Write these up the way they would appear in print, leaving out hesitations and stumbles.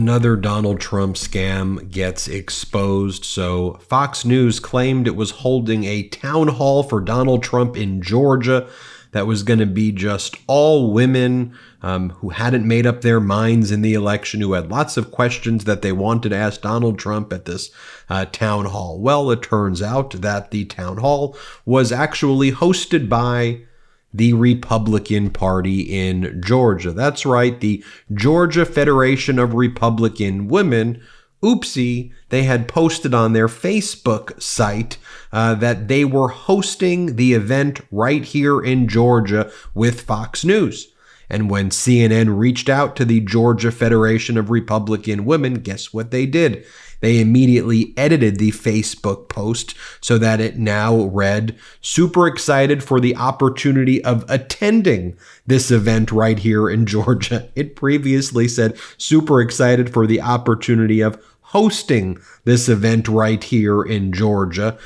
Another Donald Trump scam gets exposed. So Fox News claimed it was holding a town hall for Donald Trump in Georgia that was going to be just all women who hadn't made up their minds in the election, who had lots of questions that they wanted to ask Donald Trump at this town hall. Well, it turns out that the town hall was actually hosted by the Republican Party in Georgia. That's right, the Georgia Federation of Republican Women. Oopsie, they had posted on their Facebook site that they were hosting the event right here in Georgia with Fox News. And when CNN reached out to the Georgia Federation of Republican Women, guess what they did? They immediately edited the Facebook post so that it now read, "Super excited for the opportunity of attending this event right here in Georgia." It previously said, "Super excited for the opportunity of hosting this event right here in Georgia."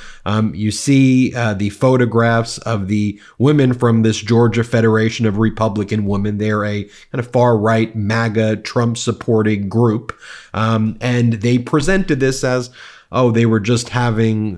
You see the photographs of the women from this Georgia Federation of Republican Women. They're a kind of far-right MAGA Trump-supporting group. And they presented this as, oh, they were just having,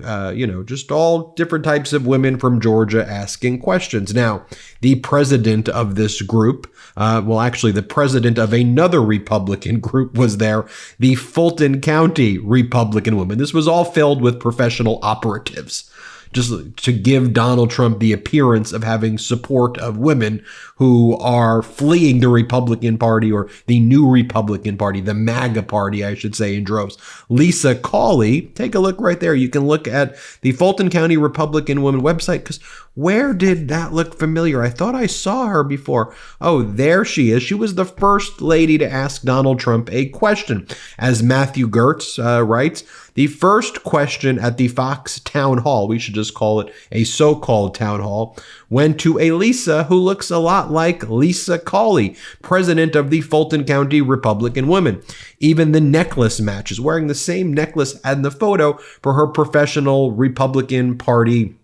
just all different types of women from Georgia asking questions. Now, the president of this group, the president of another Republican group was there, the Fulton County Republican Women. This was all filled with professional operatives, just to give Donald Trump the appearance of having support of women who are fleeing the Republican Party, or the new Republican Party, the MAGA Party, I should say, in droves. Lisa Cawley, take a look right there. You can look at the Fulton County Republican Women website, because where did that look familiar? I thought I saw her before. Oh, there she is. She was the first lady to ask Donald Trump a question. As Matthew Gertz writes, the first question at the Fox town hall, we should just call it a so-called town hall, went to a Lisa who looks a lot like Lisa Cawley, president of the Fulton County Republican Women. Even the necklace matches, wearing the same necklace in the photo for her professional Republican Party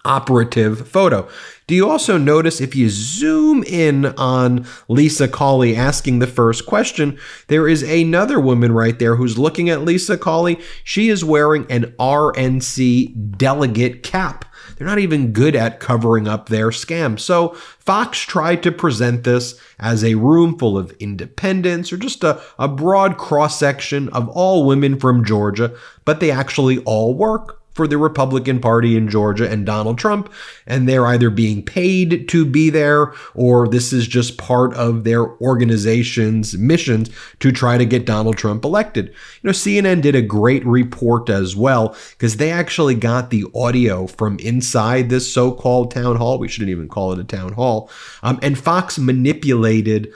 operative photo. Do you also notice, if you zoom in on Lisa Cawley asking the first question, there is another woman right there who's looking at Lisa Cawley. She is wearing an RNC delegate cap. They're not even good at covering up their scam. So Fox tried to present this as a room full of independents, or just a broad cross-section of all women from Georgia, but they actually all work for the Republican Party in Georgia and Donald Trump, and they're either being paid to be there, or this is just part of their organization's missions to try to get Donald Trump elected. CNN did a great report as well, because they actually got the audio from inside this so-called town hall. We shouldn't even call it a town hall. And Fox manipulated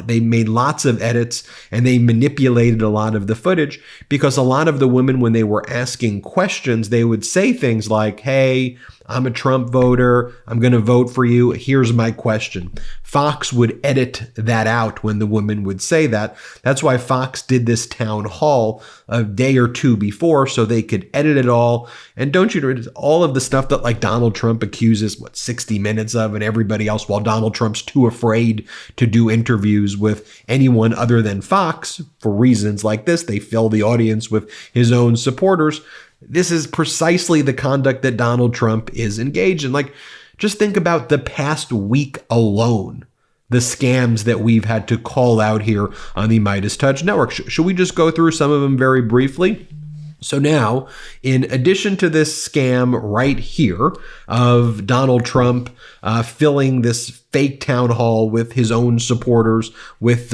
they made lots of edits, and they manipulated a lot of the footage, because a lot of the women, when they were asking questions, they would say things like, "Hey, I'm a Trump voter. I'm going to vote for you. Here's my question." Fox would edit that out when the woman would say that. That's why Fox did this town hall a day or two before, so they could edit it all. And don't you know, all of the stuff that like Donald Trump accuses 60 Minutes of and everybody else, while Donald Trump's too afraid to do interviews with anyone other than Fox for reasons like this. They fill the audience with his own supporters. This is precisely the conduct that Donald Trump is engaged in. Just think about the past week alone, the scams that we've had to call out here on the MeidasTouch Network. Should we just go through some of them very briefly? So now, in addition to this scam right here of Donald Trump filling this fake town hall with his own supporters, with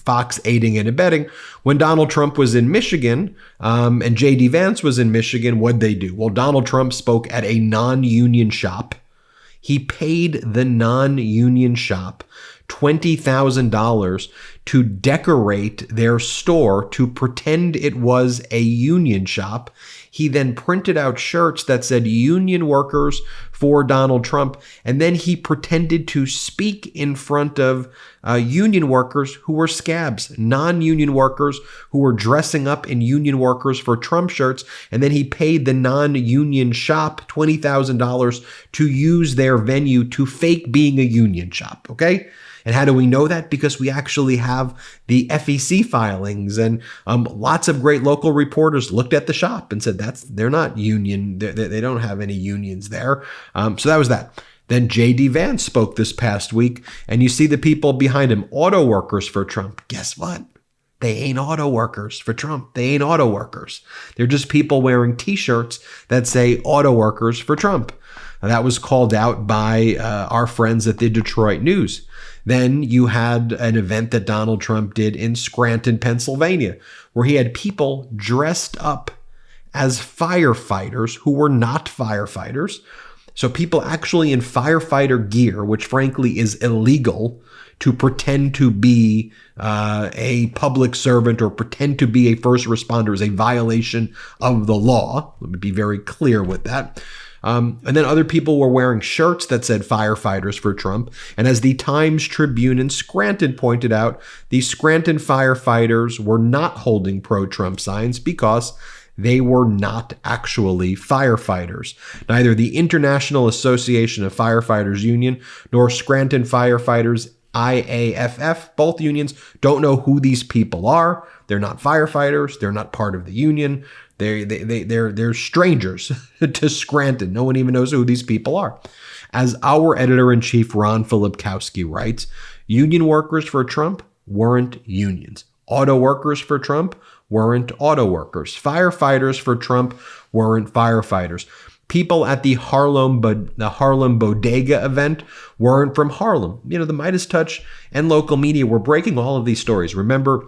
Fox aiding and abetting, when Donald Trump was in Michigan and J.D. Vance was in Michigan, what'd they do? Well, Donald Trump spoke at a non-union shop. He paid the non-union shop $20,000 to decorate their store to pretend it was a union shop. He then printed out shirts that said union workers for Donald Trump, and then he pretended to speak in front of union workers who were scabs, non-union workers who were dressing up in union workers for Trump shirts, and then he paid the non-union shop $20,000 to use their venue to fake being a union shop, okay? And how do we know that? Because we actually have have the FEC filings, and lots of great local reporters looked at the shop and said they're not union. They don't have any unions there. So that was that. Then J.D. Vance spoke this past week, and you see the people behind him, auto workers for Trump. Guess what? They ain't auto workers for Trump. They ain't auto workers. They're just people wearing T-shirts that say auto workers for Trump. That was called out by our friends at the Detroit News. Then you had an event that Donald Trump did in Scranton, Pennsylvania, where he had people dressed up as firefighters who were not firefighters. So people actually in firefighter gear, which frankly is illegal, to pretend to be a public servant or pretend to be a first responder is a violation of the law. Let me be very clear with that. And then other people were wearing shirts that said firefighters for Trump. And as the Times Tribune in Scranton pointed out, the Scranton firefighters were not holding pro-Trump signs because they were not actually firefighters. Neither the International Association of Firefighters Union nor Scranton Firefighters IAFF, both unions, don't know who these people are. They're not firefighters. They're not part of the union. They're strangers to Scranton. No one even knows who these people are. As our editor-in-chief, Ron Filipkowski, writes, union workers for Trump weren't unions. Auto workers for Trump weren't auto workers. Firefighters for Trump weren't firefighters. People at the Harlem Bodega event weren't from Harlem. You know, the MeidasTouch and local media were breaking all of these stories. Remember,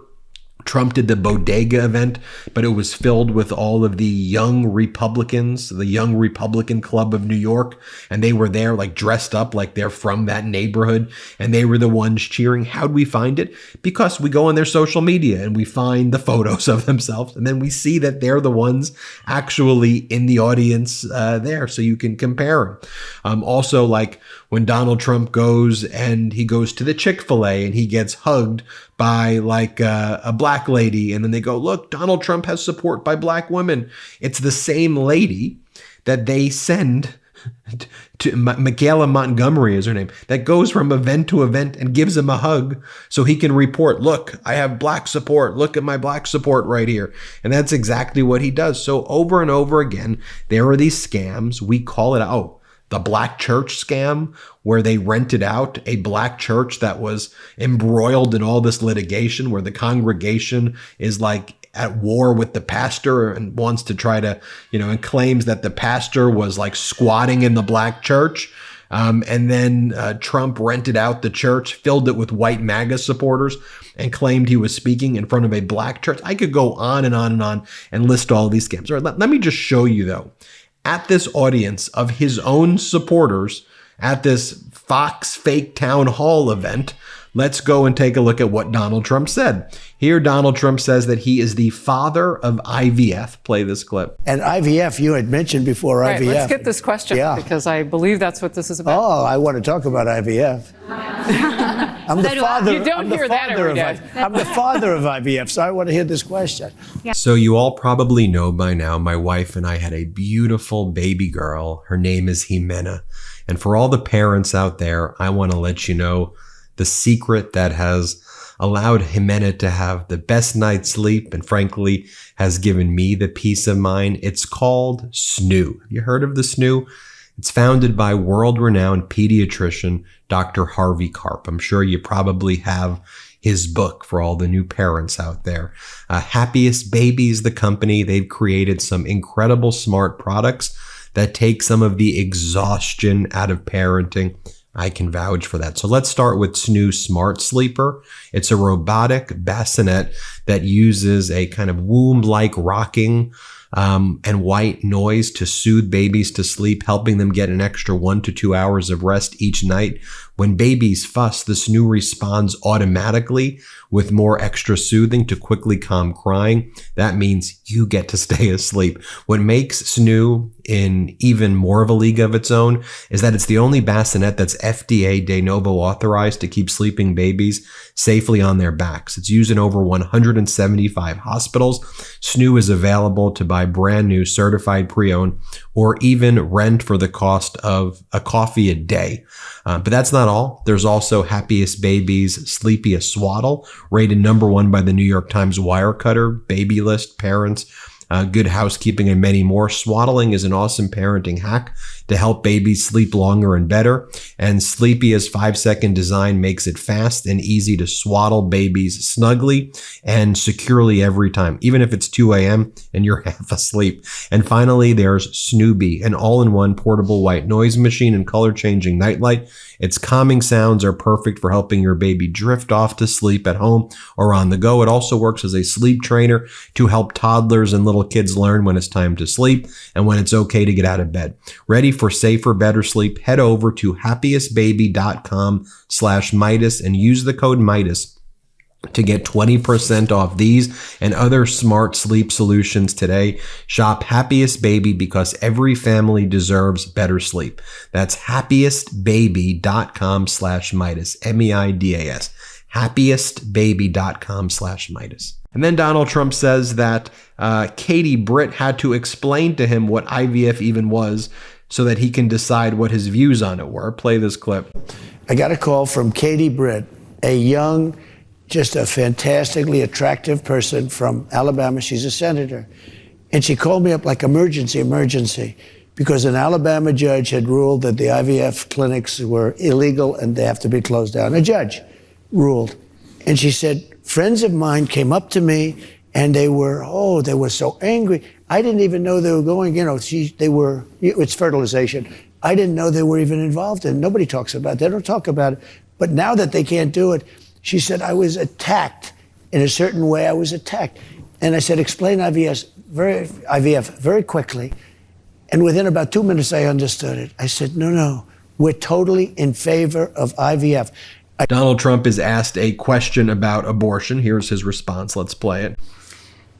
Trump did the Bodega event, but it was filled with all of the young Republicans, the Young Republican Club of New York, and they were there like dressed up like they're from that neighborhood, and they were the ones cheering. How'd we find it? Because we go on their social media and we find the photos of themselves, and then we see that they're the ones actually in the audience there, so you can compare them. Also, like when Donald Trump goes to the Chick-fil-A and he gets hugged by like a black lady, and then they go, look, Donald Trump has support by black women. It's the same lady that they send to Michaela Montgomery is her name, that goes from event to event and gives him a hug so he can report, look, I have black support. Look at my black support right here. And that's exactly what he does. So over and over again, there are these scams. We call it, the black church scam, where they rented out a black church that was embroiled in all this litigation, where the congregation is like at war with the pastor and wants to try to, and claims that the pastor was like squatting in the black church. And then Trump rented out the church, filled it with white MAGA supporters, and claimed he was speaking in front of a black church. I could go on and on and on and list all these scams. All right, let me just show you, though. At this audience of his own supporters at this Fox fake town hall event, let's go and take a look at what Donald Trump said. Here, Donald Trump says that he is the father of IVF. Play this clip. And IVF, you had mentioned before right, IVF. Let's get this question, because I believe that's what this is about. Oh, I want to talk about IVF. I'm the father. You don't hear that every day. I'm the father of IVF, so I want to hear this question. Yeah. So you all probably know by now, my wife and I had a beautiful baby girl. Her name is Jimena. And for all the parents out there, I want to let you know the secret that has allowed Jimena to have the best night's sleep and frankly has given me the peace of mind. It's called SNOO. Have you heard of the SNOO? It's founded by world-renowned pediatrician Dr. Harvey Karp. I'm sure you probably have his book for all the new parents out there. Happiest Babies, the company, they've created some incredible smart products that take some of the exhaustion out of parenting. I can vouch for that. So let's start with SNOO Smart Sleeper. It's a robotic bassinet that uses a kind of womb-like rocking and white noise to soothe babies to sleep, helping them get an extra 1 to 2 hours of rest each night. When babies fuss, the SNOO responds automatically with more extra soothing to quickly calm crying. That means you get to stay asleep. What makes SNOO in even more of a league of its own is that it's the only bassinet that's FDA de novo authorized to keep sleeping babies safely on their backs. It's used in over 175 hospitals. SNOO is available to buy buy brand new, certified pre-owned, or even rent for the cost of a coffee a day. But that's not all. There's also Happiest Baby's Sleepiest Swaddle, rated #1 by the New York Times Wirecutter, Baby List, Parents, Good Housekeeping, and many more. Swaddling is an awesome parenting hack to help babies sleep longer and better. And Sleepy's 5-second design makes it fast and easy to swaddle babies snugly and securely every time, even if it's 2 a.m. and you're half asleep. And finally, there's Snoobie, an all-in-one portable white noise machine and color-changing nightlight. Its calming sounds are perfect for helping your baby drift off to sleep at home or on the go. It also works as a sleep trainer to help toddlers and little kids learn when it's time to sleep and when it's okay to get out of bed. Ready for safer, better sleep? Head over to happiestbaby.com/Meidas and use the code Meidas to get 20% off these and other smart sleep solutions today. Shop Happiest Baby because every family deserves better sleep. That's happiestbaby.com/Meidas, Meidas, happiestbaby.com/Meidas. And then Donald Trump says that Katie Britt had to explain to him what IVF even was so that he can decide what his views on it were. Play this clip. I got a call from Katie Britt, a young, just a fantastically attractive person from Alabama. She's a senator. And she called me up like emergency, because an Alabama judge had ruled that the IVF clinics were illegal and they have to be closed down. A judge ruled. And she said, friends of mine came up to me and they were so angry. I didn't even know they were going, it's fertilization. I didn't know they were even involved in it. Nobody talks about it. They don't talk about it. But now that they can't do it, she said, I was attacked. In a certain way, I was attacked. And I said, explain IVF very quickly. And within about 2 minutes, I understood it. I said, no, we're totally in favor of IVF. Donald Trump is asked a question about abortion. Here's his response. Let's play it.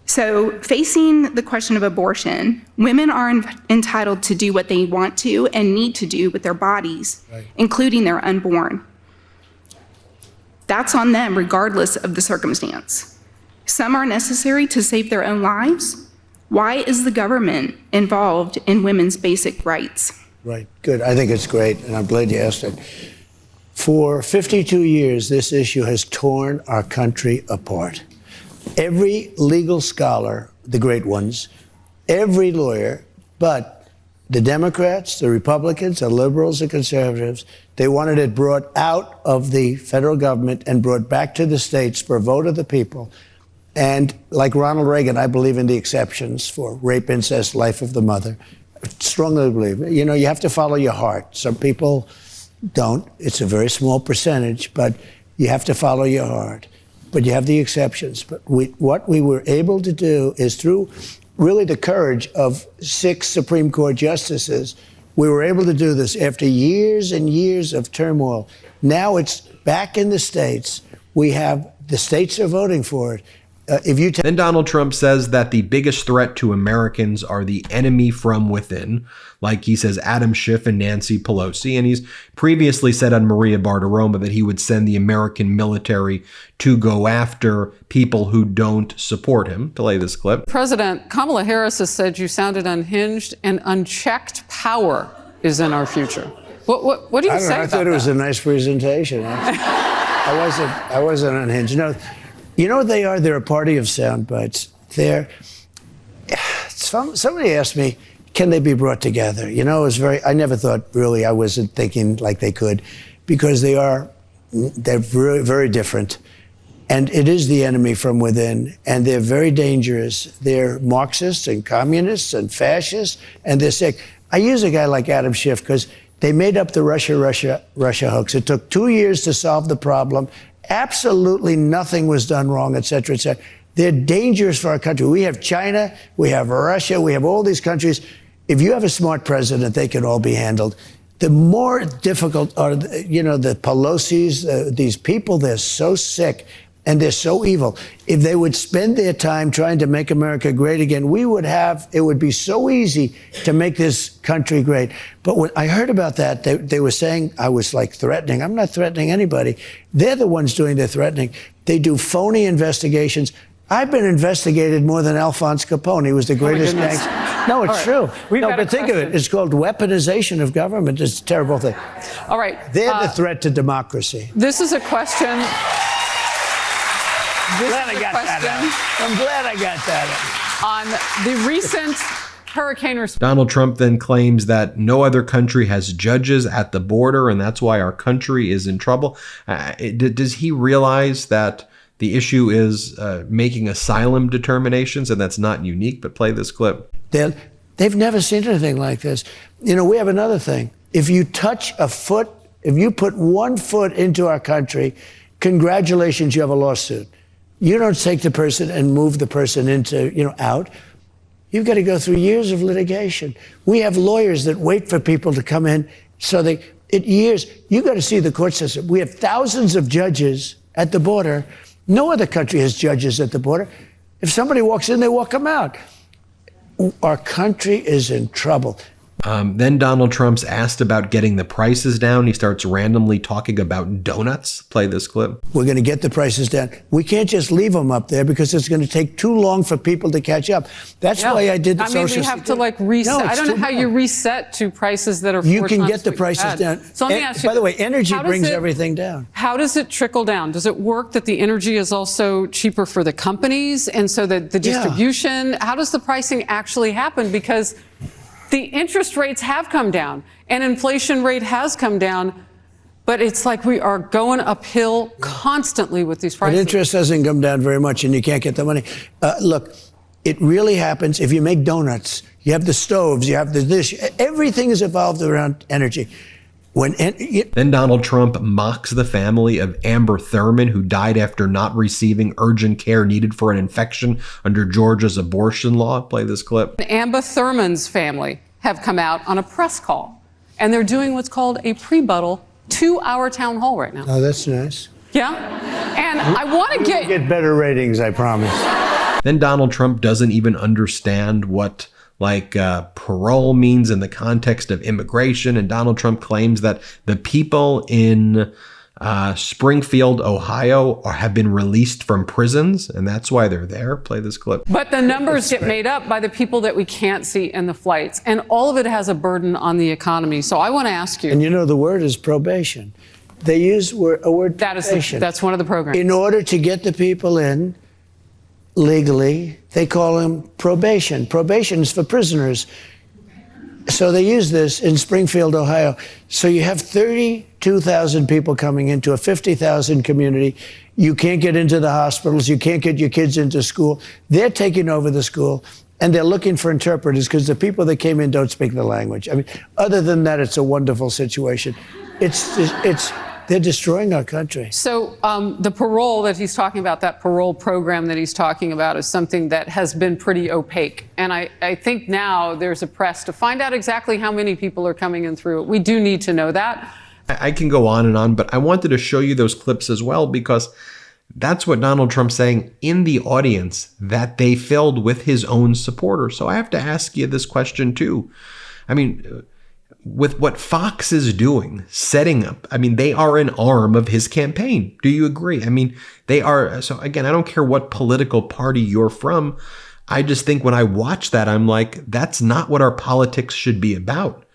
So facing the question of abortion, women are entitled to do what they want to and need to do with their bodies, right, including their unborn. That's on them regardless of the circumstance. Some are necessary to save their own lives. Why is the government involved in women's basic rights? Right, good. I think it's great, and I'm glad you asked it. For 52 years, this issue has torn our country apart. Every legal scholar, the great ones, every lawyer, but the Democrats, the Republicans, the liberals, the conservatives, they wanted it brought out of the federal government and brought back to the states for a vote of the people. And like Ronald Reagan, I believe in the exceptions for rape, incest, life of the mother. I strongly believe. You have to follow your heart. Some people don't. It's a very small percentage, but you have to follow your heart. But you have the exceptions. But what we were able to do is through really the courage of 6 Supreme Court justices, we were able to do this after years and years of turmoil. Now it's back in the states. The states are voting for it. Then Donald Trump says that the biggest threat to Americans are the enemy from within, like he says Adam Schiff and Nancy Pelosi. And he's previously said on Maria Bartiromo that he would send the American military to go after people who don't support him. Play this clip. President Kamala Harris has said you sounded unhinged and unchecked power is in our future. What do you say about that? I thought it was a nice presentation. I wasn't unhinged. You know what they are? They're a party of sound bites. Somebody asked me, can they be brought together? I never thought really, I wasn't thinking like they could, because they're very, very different. And it is the enemy from within, and they're very dangerous. They're Marxists and communists and fascists, and they're sick. I use a guy like Adam Schiff because they made up the Russia hoax. It took 2 years to solve the problem. Absolutely nothing was done wrong, et cetera, et cetera. They're dangerous for our country. We have China, we have Russia, we have all these countries. If you have a smart president, they can all be handled. The more difficult are, the Pelosi's, these people, they're so sick and they're so evil. If they would spend their time trying to make America great again, it would be so easy to make this country great. But when I heard about that, they were saying I was like threatening. I'm not threatening anybody. They're the ones doing the threatening. They do phony investigations. I've been investigated more than Alphonse Capone. He was the greatest goodness. gangster. No, it's true. We've No, got a but think of it. question. It's called weaponization of government. It's a terrible thing. All right. They're the threat to democracy. This is a question. Glad I got that out. I'm glad I got that On the recent hurricane response. Donald Trump then claims that no other country has judges at the border, and that's why our country is in trouble. Does he realize that the issue is making asylum determinations, and that's not unique? But play this clip. They've never seen anything like this. You know, we have another thing. If you touch a foot, if you put 1 foot into our country, congratulations, you have a lawsuit. You don't take the person and move the person into, out. You've got to go through years of litigation. We have lawyers that wait for people to come in years. You've got to see the court system. We have thousands of judges at the border. No other country has judges at the border. If somebody walks in, they walk them out. Our country is in trouble. Then Donald Trump's asked about getting the prices down. He starts randomly talking about donuts. Play this clip. We're going to get the prices down. We can't just leave them up there because it's going to take too long for people to catch up. That's why I did the social. We have to reset. No, I don't know how you reset to prices that are 4 You can times get the what you prices had. down. So let me ask you. By the way, energy brings everything down. How does it trickle down? Does it work that the energy is also cheaper for the companies, and so that the distribution? How does the pricing actually happen? Because the interest rates have come down and inflation rate has come down, but it's like we are going uphill constantly with these prices. But interest hasn't come down very much and you can't get the money. Look, it really happens if you make donuts. You have the stoves, you have the dish. Everything is evolved around energy. Then Donald Trump mocks the family of Amber Thurman, who died after not receiving urgent care needed for an infection under Georgia's abortion law. Play this clip. Amber Thurman's family have come out on a press call, and they're doing what's called a pre-buttal 2-hour town hall right now. Oh, that's nice. Yeah? And I want to get better ratings, I promise. Then Donald Trump doesn't even understand what parole means in the context of immigration. And Donald Trump claims that the people in Springfield, Ohio have been released from prisons, and that's why they're there. Play this clip. But the numbers get made up by the people that we can't see in the flights, and all of it has a burden on the economy. So I want to ask you. And the word is probation. They use a word probation. That's one of the programs. In order to get the people in legally, they call them probation. Probation is for prisoners. So they use this in Springfield, Ohio. So you have 32,000 people coming into a 50,000 community. You can't get into the hospitals. You can't get your kids into school. They're taking over the school, and they're looking for interpreters because the people that came in don't speak the language. I mean, other than that, it's a wonderful situation. They're destroying our country. So the parole that he's talking about, that parole program that he's talking about, is something that has been pretty opaque. And I think now there's a press to find out exactly how many people are coming in through it. We do need to know that. I can go on and on, but I wanted to show you those clips as well, because that's what Donald Trump's saying in the audience that they filled with his own supporters. So I have to ask you this question too. I mean, with what Fox is doing, setting up, they are an arm of his campaign. Do you agree? They are. So again, I don't care what political party you're from. I just think when I watch that, I'm like, that's not what our politics should be about.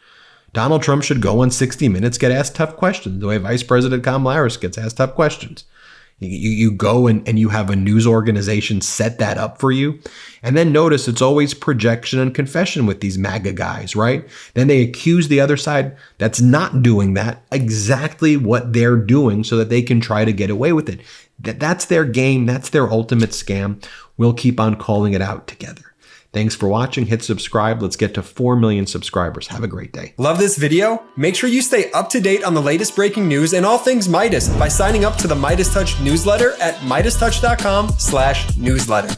Donald Trump should go on 60 Minutes, get asked tough questions, the way Vice President Kamala Harris gets asked tough questions. You go and you have a news organization set that up for you. And then notice it's always projection and confession with these MAGA guys, right? Then they accuse the other side that's not doing that, exactly what they're doing, so that they can try to get away with it. That's their game. That's their ultimate scam. We'll keep on calling it out together. Thanks for watching. Hit subscribe. Let's get to 4 million subscribers. Have a great day. Love this video? Make sure you stay up to date on the latest breaking news and all things Midas by signing up to the MeidasTouch newsletter at MeidasTouch.com/newsletter.